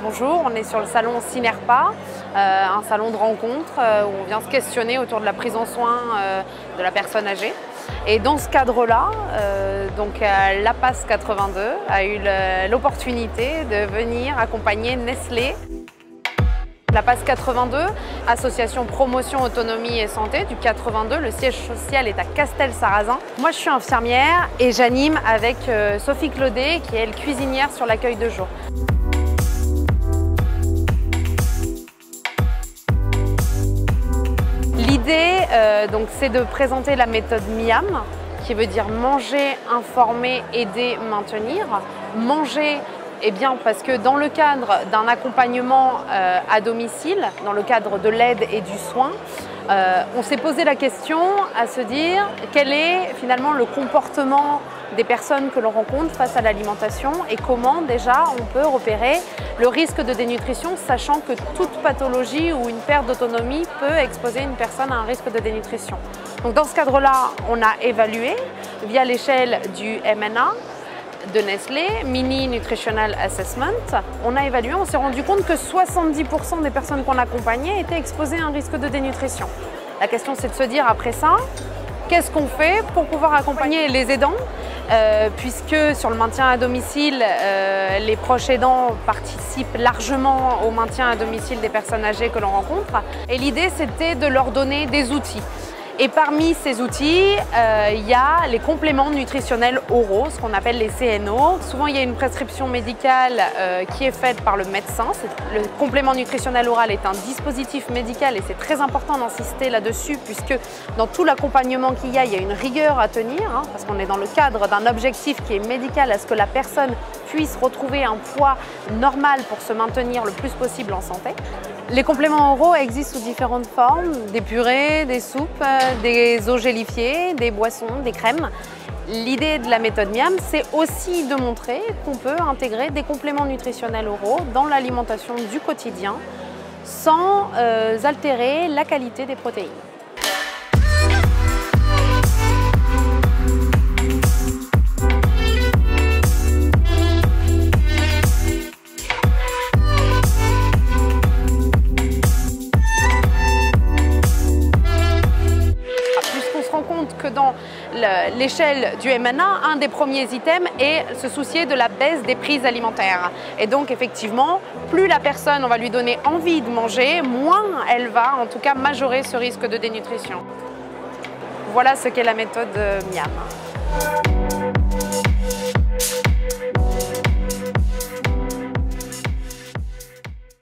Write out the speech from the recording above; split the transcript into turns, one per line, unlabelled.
Bonjour, on est sur le salon Synerpa, un salon de rencontre où on vient se questionner autour de la prise en soin de la personne âgée. Et dans ce cadre-là, l'APAS 82 a eu l'opportunité de venir accompagner Nestlé. L'APAS 82, association promotion, autonomie et santé du 82, le siège social est à Castel-Sarrazin. Moi je suis infirmière et j'anime avec Sophie Claudet qui est elle cuisinière sur l'accueil de jour. L'idée c'est de présenter la méthode MIAM, qui veut dire manger, informer, aider, maintenir. Manger, parce que dans le cadre d'un accompagnement à domicile, dans le cadre de l'aide et du soin, on s'est posé la question à se dire quel est finalement le comportement des personnes que l'on rencontre face à l'alimentation et comment déjà on peut repérer le risque de dénutrition, sachant que toute pathologie ou une perte d'autonomie peut exposer une personne à un risque de dénutrition. Donc dans ce cadre-là, on a évalué via l'échelle du MNA de Nestlé, Mini Nutritional Assessment. On a évalué, on s'est rendu compte que 70% des personnes qu'on accompagnait étaient exposées à un risque de dénutrition. La question c'est de se dire après ça, qu'est-ce qu'on fait pour pouvoir accompagner les aidants puisque sur le maintien à domicile, les proches aidants participent largement au maintien à domicile des personnes âgées que l'on rencontre. Et l'idée c'était de leur donner des outils. Et parmi ces outils, il y a les compléments nutritionnels oraux, ce qu'on appelle les CNO. Souvent, il y a une prescription médicale qui est faite par le médecin. Le complément nutritionnel oral est un dispositif médical et c'est très important d'insister là-dessus puisque dans tout l'accompagnement qu'il y a une rigueur à tenir, parce qu'on est dans le cadre d'un objectif qui est médical à ce que la personne puisse retrouver un poids normal pour se maintenir le plus possible en santé. Les compléments oraux existent sous différentes formes, des purées, des soupes, des eaux gélifiées, des boissons, des crèmes. L'idée de la méthode MIAM, c'est aussi de montrer qu'on peut intégrer des compléments nutritionnels oraux dans l'alimentation du quotidien sans altérer la qualité des protéines. Que dans l'échelle du MNA, un des premiers items est se soucier de la baisse des prix alimentaires. Et donc effectivement, plus la personne, on va lui donner envie de manger, moins elle va en tout cas majorer ce risque de dénutrition. Voilà ce qu'est la méthode MIAM.